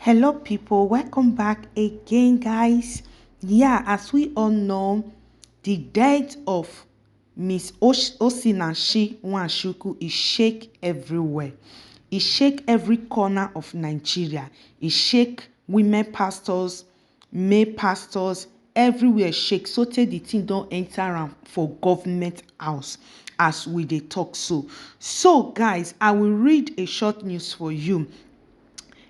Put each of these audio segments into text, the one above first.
Hello people, welcome back again guys. Yeah, as we all know, the death of Miss Osinachi Nwachukwu is shake everywhere. It shake every corner of Nigeria. It shake women pastors, male pastors, everywhere shake. So tey the thing don't enter am for government house as we dey talk so. So guys, I will read a short news for you.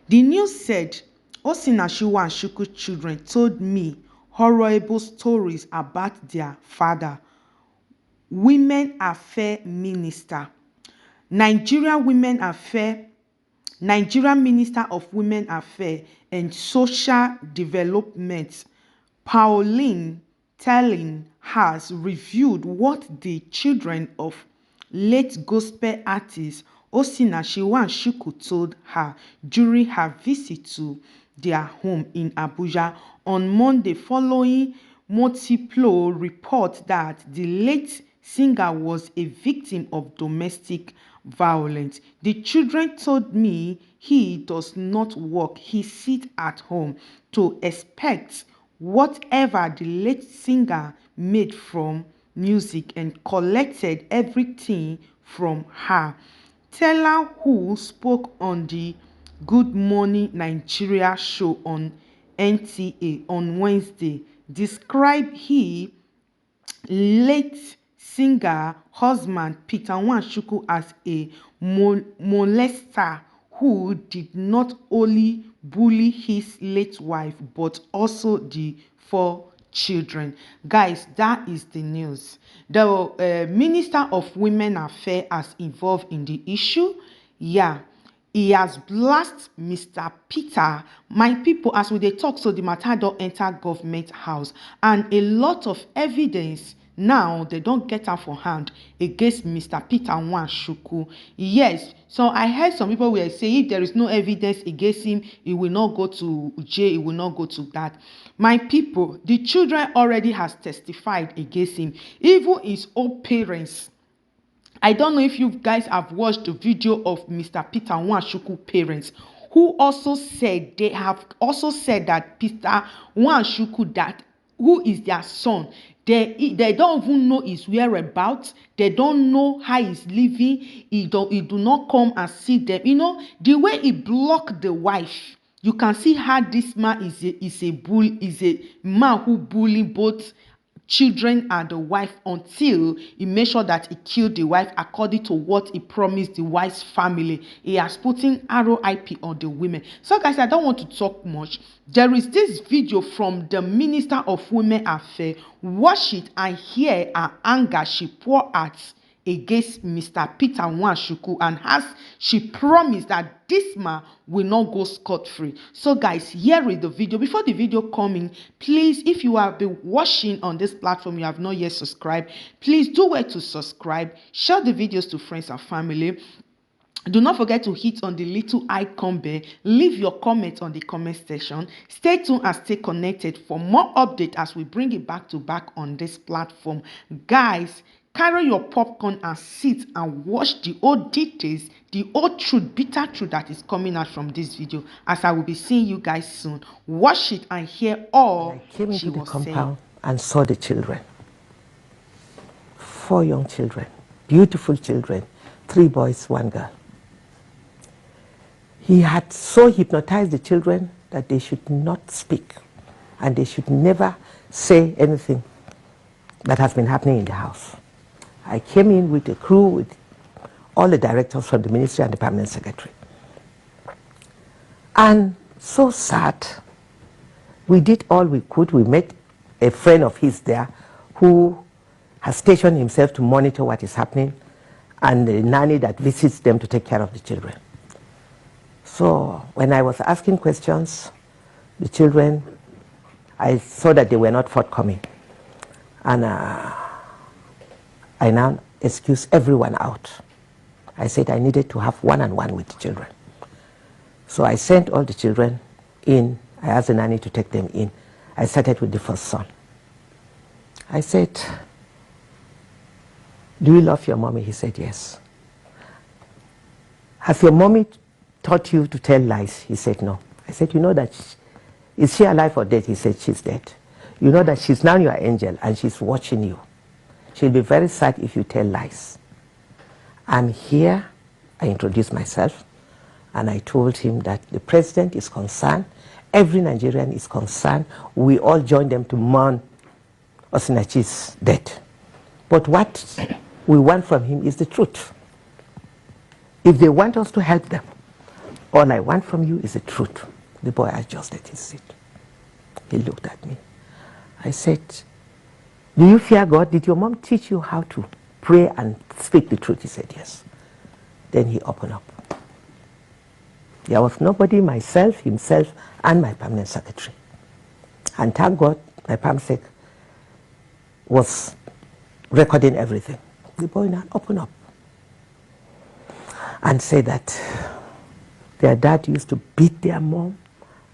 The news said Osinachi Nwachukwu children told me horrible stories about their father, Women Affair Minister, Nigerian Minister of Women Affairs and Social Development, Pauline Telling, has reviewed what the children of late gospel artist Osinachi Nwachukwu told her during her visit to their home in Abuja on Monday, following multiple reports that the late singer was a victim of domestic violence. The children told me he does not work, he sits at home to expect whatever the late singer made from music and collected everything from her. Teller, who spoke on the Good Morning Nigeria show on NTA on Wednesday, described he late singer husband Peter Nwachukwu as a molester who did not only bully his late wife but also the 4 children. Guys, that is the news. The Minister of Women Affairs has involved in the issue. Yeah, he has blasted Mr. Peter. My people, as we dey talk, so the matter don enter government house and a lot of evidence now they don't get am for hand against Mr. Peter Nwachukwu. Yes, so I heard some people were saying if there is no evidence against him, he will not go to jail, he will not go to that. My people, the children already has testified against him, even his own parents. I don't know if you guys have watched the video of Mr. Peter Nwachukwu parents, who also said they have also said that Peter Nwachukwu, that who is their son, they don't even know his whereabouts. They don't know how he's living. He do not come and see them. You know, the way he blocked the wife, you can see how this man is a man who bully both children and the wife until he made sure that he killed the wife according to what he promised the wife's family. He has put in RIP on the women. So guys, I don't want to talk much. There is this video from the Minister of Women Affairs. Watch it and hear her anger she poured out against Mr. Peter Nwachukwu, and as she promised that this man will not go scot-free. So guys, here is the video. Before the video coming, please, if you have been watching on this platform, you have not yet subscribed, please do well to subscribe, share the videos to friends and family. Do not forget to hit on the little icon bell. Leave your comment on the comment section. Stay tuned and stay connected for more updates as we bring it back to back on this platform. Guys, carry your popcorn and sit and watch the old details, the old truth, bitter truth that is coming out from this video, as I will be seeing you guys soon. Watch it and hear all I came into the compound saying. and saw the children. 4 young children, beautiful children, 3 boys, 1 girl. He had so hypnotized the children that they should not speak and they should never say anything that has been happening in the house. I came in with a crew, with all the directors from the ministry and the permanent secretary. And so sad. We did all we could. We met a friend of his there who has stationed himself to monitor what is happening, and the nanny that visits them to take care of the children. So when I was asking questions, the children, I saw that they were not forthcoming. And I now excused everyone out. I said I needed to have one-on-one with the children. So I sent all the children in. I asked the nanny to take them in. I started with the first son. I said, "Do you love your mommy?" He said, "Yes." "Has your mommy taught you to tell lies?" He said, "No." I said, you know that, is she alive or dead? He said, she's dead. You know that she's now your angel and she's watching you. She'll be very sad if you tell lies. I'm here. I introduced myself and I told him that the president is concerned, every Nigerian is concerned. We all join them to mourn Osinachi's death. But what we want from him is the truth. If they want us to help them, all I want from you is the truth. The boy adjusted his seat. He looked at me. I said, do you fear God? Did your mom teach you how to pray and speak the truth? He said, yes. Then he opened up. There was nobody, myself, himself, and my permanent secretary. And thank God, my permanent secretary was recording everything. The boy now opened up and said that their dad used to beat their mom,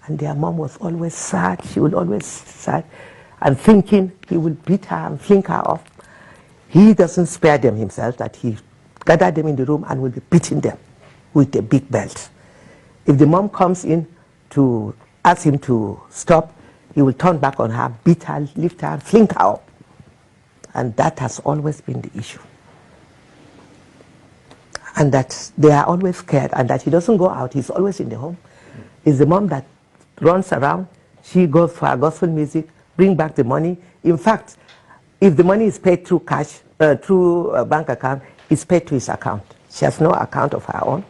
and their mom was always sad. She would always sad and thinking he will beat her and fling her off. He doesn't spare them himself, that he gathered them in the room and will be beating them with a big belt. If the mom comes in to ask him to stop, he will turn back on her, beat her, lift her, fling her up. And that has always been the issue. And that they are always scared, and that he doesn't go out, he's always in the home. It's the mom that runs around. She goes for her gospel music, bring back the money. In fact, if the money is paid through cash, through a bank account, it's paid to his account. She has no account of her own.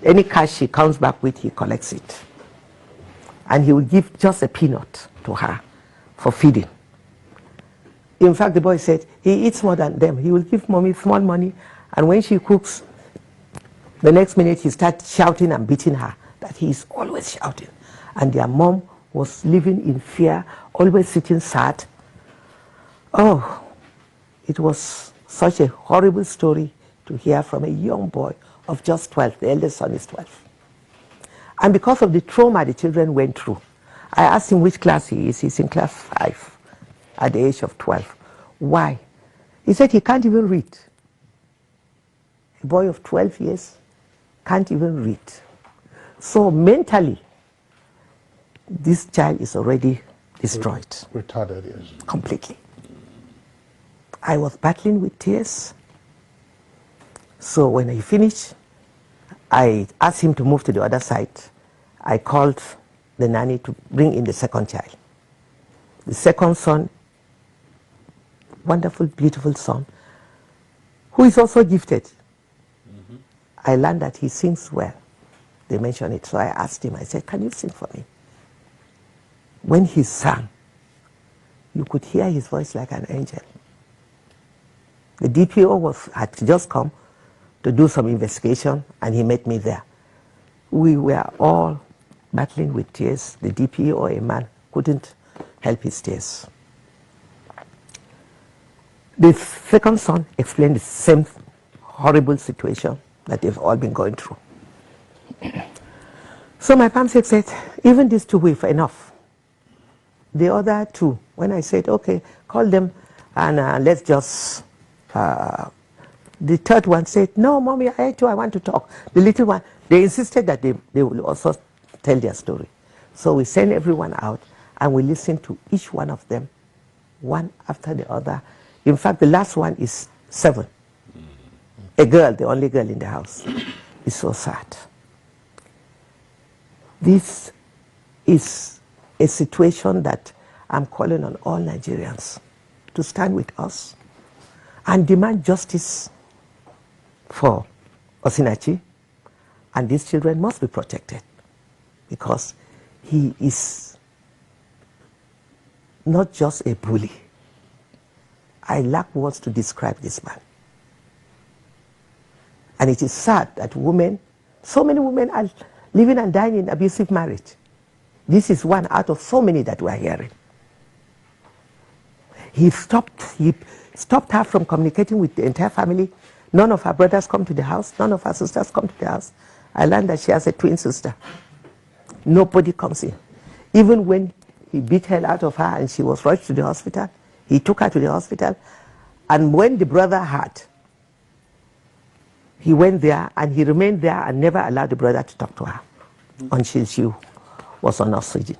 Any cash she comes back with, he collects it. And he will give just a peanut to her for feeding. In fact, the boy said, he eats more than them. He will give mommy small money, and when she cooks, the next minute he starts shouting and beating her, that he is always shouting. And their mom was living in fear, always sitting sad. Oh, it was such a horrible story to hear from a young boy of just 12. The eldest son is 12. And because of the trauma the children went through, I asked him which class he is. He's in class 5 at the age of 12. Why? He said he can't even read. A boy of 12 years can't even read. So mentally, this child is already destroyed. Retarded, yes. Completely. I was battling with tears. So when I finished, I asked him to move to the other side. I called the nanny to bring in the second child. The second son, wonderful, beautiful son, who is also gifted. Mm-hmm. I learned that he sings well. They mentioned it, so I asked him, I said, can you sing for me? When he sang, you could hear his voice like an angel. The DPO had just come to do some investigation, and he met me there. We were all battling with tears. The DPO, a man, couldn't help his tears. The second son explained the same horrible situation that they've all been going through. So my pamsec said, even these two were enough. The other two, when I said, okay, call them and let's just... the third one said, no, mommy, I want to talk. The little one, they insisted that they will also tell their story. So we sent everyone out and we listened to each one of them, one after the other. In fact, the last one is 7. A girl, the only girl in the house. It's so sad. This is a situation that I'm calling on all Nigerians to stand with us and demand justice for Osinachi, and these children must be protected because he is not just a bully. I lack words to describe this man. And it is sad that women, so many women are living and dying in abusive marriage. This is one out of so many that we are hearing. He stopped her from communicating with the entire family. None of her brothers come to the house. None of her sisters come to the house. I learned that she has a twin sister. Nobody comes in. Even when he beat hell out of her and she was rushed to the hospital, he took her to the hospital. And when the brother heard, he went there and he remained there and never allowed the brother to talk to her until she was on oxygen.